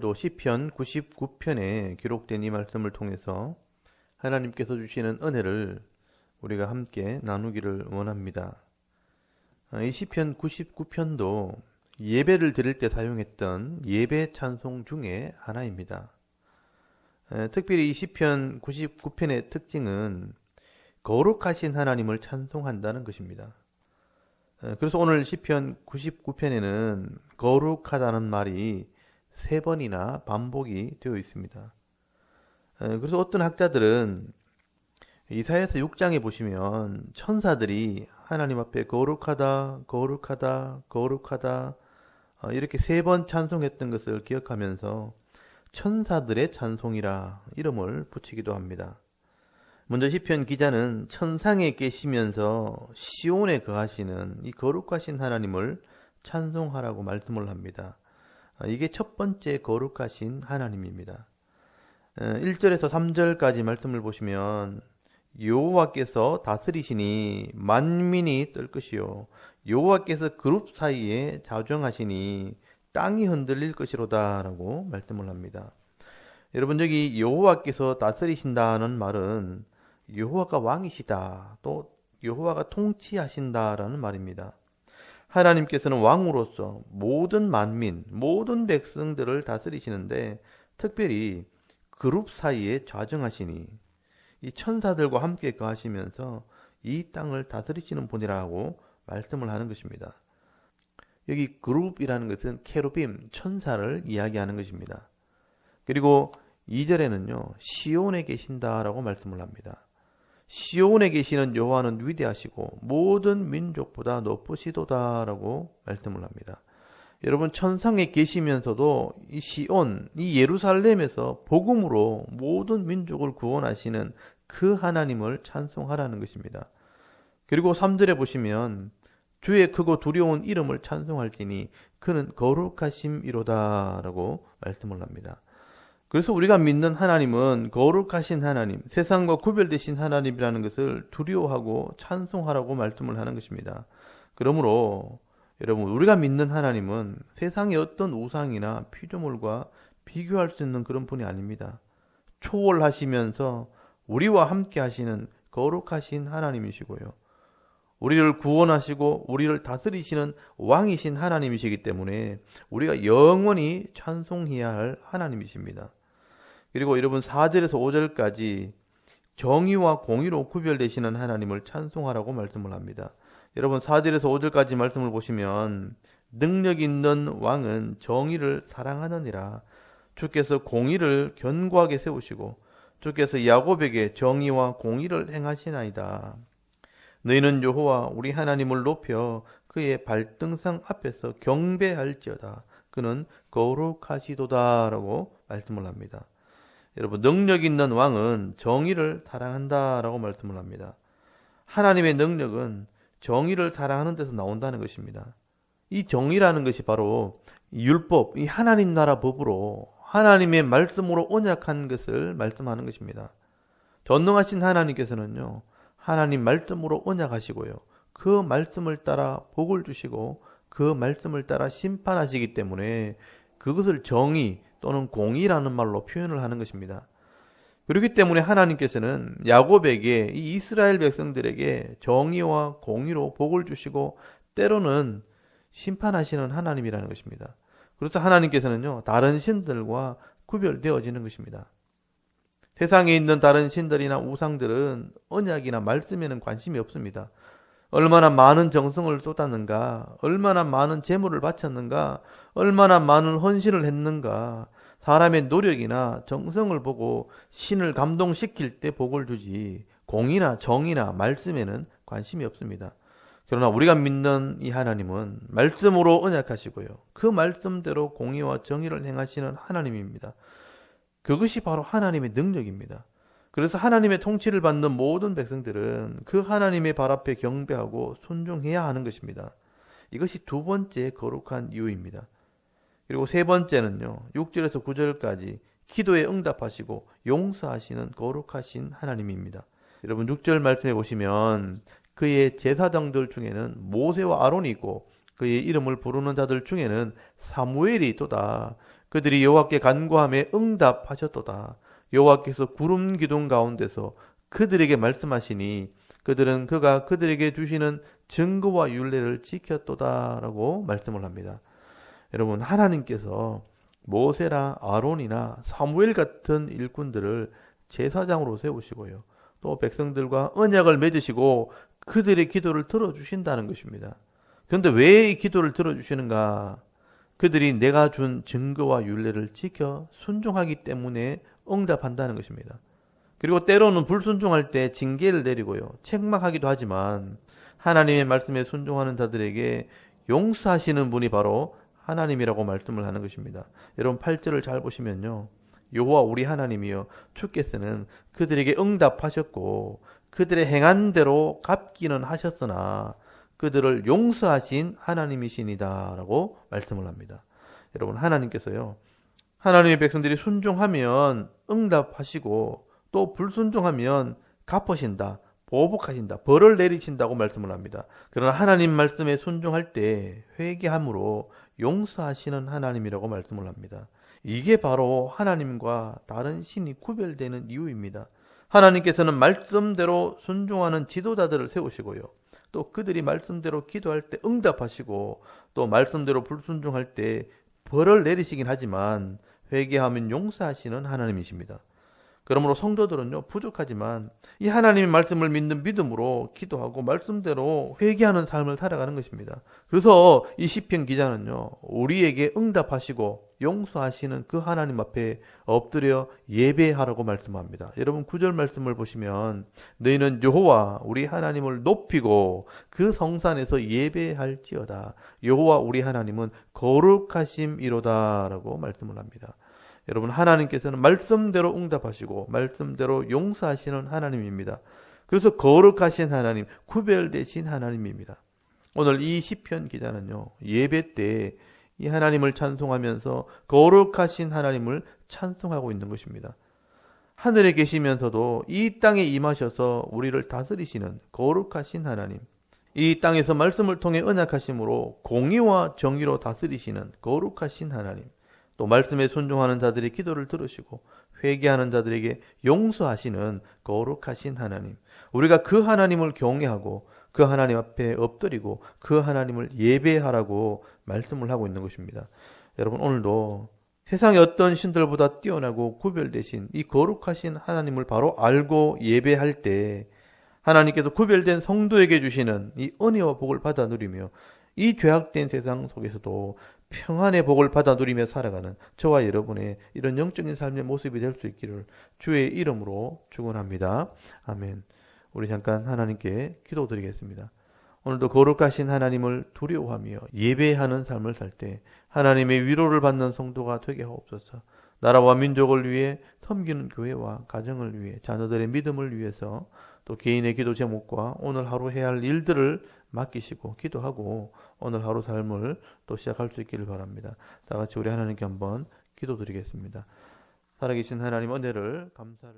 또 시편 99편에 기록된 이 말씀을 통해서 하나님께서 주시는 은혜를 우리가 함께 나누기를 원합니다. 이 시편 99편도 예배를 드릴 때 사용했던 예배 찬송 중에 하나입니다. 특별히 이 시편 99편의 특징은 거룩하신 하나님을 찬송한다는 것입니다. 그래서 오늘 시편 99편에는 거룩하다는 말이 3번이나 반복이 되어 있습니다. 그래서 어떤 학자들은 이사야서 6장에 보시면 천사들이 하나님 앞에 거룩하다, 거룩하다, 거룩하다 이렇게 3번 찬송했던 것을 기억하면서 천사들의 찬송이라 이름을 붙이기도 합니다. 먼저 시편 기자는 천상에 계시면서 시온에 거하시는 이 거룩하신 하나님을 찬송하라고 말씀을 합니다. 이게 첫 번째 거룩하신 하나님입니다. 1절에서 3절까지 말씀을 보시면 여호와께서 다스리시니 만민이 떨 것이요 여호와께서 그룹 사이에 자정하시니 땅이 흔들릴 것이로다 라고 말씀을 합니다. 여러분, 여기 여호와께서 다스리신다는 말은 여호와가 왕이시다, 또 여호와가 통치하신다라는 말입니다. 하나님께서는 왕으로서 모든 만민, 모든 백성들을 다스리시는데 특별히 그룹 사이에 좌정하시니 이 천사들과 함께 거하시면서 이 땅을 다스리시는 분이라고 말씀을 하는 것입니다. 여기 그룹이라는 것은 케루빔, 천사를 이야기하는 것입니다. 그리고 2절에는요, 시온에 계신다라고 말씀을 합니다. 시온에 계시는 여호와는 위대하시고 모든 민족보다 높으시도다라고 말씀을 합니다. 여러분, 천상에 계시면서도 이 시온, 이 예루살렘에서 복음으로 모든 민족을 구원하시는 그 하나님을 찬송하라는 것입니다. 그리고 3절에 보시면 주의 크고 두려운 이름을 찬송할지니 그는 거룩하심이로다라고 말씀을 합니다. 그래서 우리가 믿는 하나님은 거룩하신 하나님, 세상과 구별되신 하나님이라는 것을 두려워하고 찬송하라고 말씀을 하는 것입니다. 그러므로 여러분, 우리가 믿는 하나님은 세상의 어떤 우상이나 피조물과 비교할 수 있는 그런 분이 아닙니다. 초월하시면서 우리와 함께 하시는 거룩하신 하나님이시고요. 우리를 구원하시고 우리를 다스리시는 왕이신 하나님이시기 때문에 우리가 영원히 찬송해야 할 하나님이십니다. 그리고 여러분, 4절에서 5절까지 정의와 공의로 구별되시는 하나님을 찬송하라고 말씀을 합니다. 여러분, 4절에서 5절까지 말씀을 보시면 능력 있는 왕은 정의를 사랑하느니라. 주께서 공의를 견고하게 세우시고 주께서 야곱에게 정의와 공의를 행하시나이다. 너희는 여호와 우리 하나님을 높여 그의 발등상 앞에서 경배할지어다. 그는 거룩하시도다라고 말씀을 합니다. 여러분, 능력 있는 왕은 정의를 사랑한다라고 말씀을 합니다. 하나님의 능력은 정의를 사랑하는 데서 나온다는 것입니다. 이 정의라는 것이 바로 율법, 이 하나님 나라 법으로 하나님의 말씀으로 언약한 것을 말씀하는 것입니다. 전능하신 하나님께서는요, 하나님 말씀으로 언약하시고요, 그 말씀을 따라 복을 주시고 그 말씀을 따라 심판하시기 때문에 그것을 정의 또는 공의라는 말로 표현을 하는 것입니다. 그렇기 때문에 하나님께서는 야곱에게, 이 이스라엘 백성들에게 정의와 공의로 복을 주시고 때로는 심판하시는 하나님이라는 것입니다. 그래서 하나님께서는요, 다른 신들과 구별되어지는 것입니다. 세상에 있는 다른 신들이나 우상들은 언약이나 말씀에는 관심이 없습니다. 얼마나 많은 정성을 쏟았는가, 얼마나 많은 재물을 바쳤는가, 얼마나 많은 헌신을 했는가, 사람의 노력이나 정성을 보고 신을 감동시킬 때 복을 주지 공의나 정의나 말씀에는 관심이 없습니다. 그러나 우리가 믿는 이 하나님은 말씀으로 언약하시고요, 그 말씀대로 공의와 정의를 행하시는 하나님입니다. 그것이 바로 하나님의 능력입니다. 그래서 하나님의 통치를 받는 모든 백성들은 그 하나님의 발 앞에 경배하고 순종해야 하는 것입니다. 이것이 두 번째 거룩한 이유입니다. 그리고 세 번째는요, 6절에서 9절까지 기도에 응답하시고 용서하시는 거룩하신 하나님입니다. 여러분, 6절 말씀해 보시면 그의 제사장들 중에는 모세와 아론이 있고 그의 이름을 부르는 자들 중에는 사무엘이 있도다. 그들이 여호와께 간구함에 응답하셨도다. 여호와께서 구름 기둥 가운데서 그들에게 말씀하시니 그들은 그가 그들에게 주시는 증거와 율례를 지켰도다라고 말씀을 합니다. 여러분, 하나님께서 모세나 아론이나 사무엘 같은 일꾼들을 제사장으로 세우시고요. 또 백성들과 언약을 맺으시고 그들의 기도를 들어주신다는 것입니다. 그런데 왜 이 기도를 들어주시는가? 그들이 내가 준 증거와 율례를 지켜 순종하기 때문에 응답한다는 것입니다. 그리고 때로는 불순종할 때 징계를 내리고요. 책망하기도 하지만 하나님의 말씀에 순종하는 자들에게 용서하시는 분이 바로 하나님이라고 말씀을 하는 것입니다. 여러분 8절을 잘 보시면요. 여호와 우리 하나님이여 주께서는 그들에게 응답하셨고 그들의 행한 대로 갚기는 하셨으나 그들을 용서하신 하나님이시니다 라고 말씀을 합니다. 여러분 하나님께서요. 하나님의 백성들이 순종하면 응답하시고 또 불순종하면 갚으신다. 보복하신다. 벌을 내리신다고 말씀을 합니다. 그러나 하나님 말씀에 순종할 때 회개함으로 용서하시는 하나님이라고 말씀을 합니다. 이게 바로 하나님과 다른 신이 구별되는 이유입니다. 하나님께서는 말씀대로 순종하는 지도자들을 세우시고요. 또 그들이 말씀대로 기도할 때 응답하시고 또 말씀대로 불순종할 때 벌을 내리시긴 하지만 회개하면 용서하시는 하나님이십니다. 그러므로 성도들은요 부족하지만 이 하나님의 말씀을 믿는 믿음으로 기도하고 말씀대로 회개하는 삶을 살아가는 것입니다. 그래서 이 시편 기자는요 우리에게 응답하시고 용서하시는 그 하나님 앞에 엎드려 예배하라고 말씀합니다. 여러분 9절 말씀을 보시면 너희는 여호와 우리 하나님을 높이고 그 성산에서 예배할지어다. 여호와 우리 하나님은 거룩하심이로다 라고 말씀을 합니다. 여러분 하나님께서는 말씀대로 응답하시고 말씀대로 용서하시는 하나님입니다. 그래서 거룩하신 하나님, 구별되신 하나님입니다. 오늘 이 시편 기자는요 예배 때 이 하나님을 찬송하면서 거룩하신 하나님을 찬송하고 있는 것입니다. 하늘에 계시면서도 이 땅에 임하셔서 우리를 다스리시는 거룩하신 하나님, 이 땅에서 말씀을 통해 언약하심으로 공의와 정의로 다스리시는 거룩하신 하나님, 또 말씀에 순종하는 자들의 기도를 들으시고 회개하는 자들에게 용서하시는 거룩하신 하나님, 우리가 그 하나님을 경외하고 그 하나님 앞에 엎드리고 그 하나님을 예배하라고 말씀을 하고 있는 것입니다. 여러분 오늘도 세상의 어떤 신들보다 뛰어나고 구별되신 이 거룩하신 하나님을 바로 알고 예배할 때 하나님께서 구별된 성도에게 주시는 이 은혜와 복을 받아 누리며 이 죄악된 세상 속에서도 평안의 복을 받아 누리며 살아가는 저와 여러분의 이런 영적인 삶의 모습이 될 수 있기를 주의 이름으로 축원합니다. 아멘. 우리 잠깐 하나님께 기도드리겠습니다. 오늘도 거룩하신 하나님을 두려워하며 예배하는 삶을 살 때 하나님의 위로를 받는 성도가 되게 하옵소서. 나라와 민족을 위해 섬기는 교회와 가정을 위해 자녀들의 믿음을 위해서 또 개인의 기도 제목과 오늘 하루 해야 할 일들을 맡기시고 기도하고 오늘 하루 삶을 또 시작할 수 있기를 바랍니다. 다 같이 우리 하나님께 한번 기도드리겠습니다. 살아계신 하나님 은혜를 감사를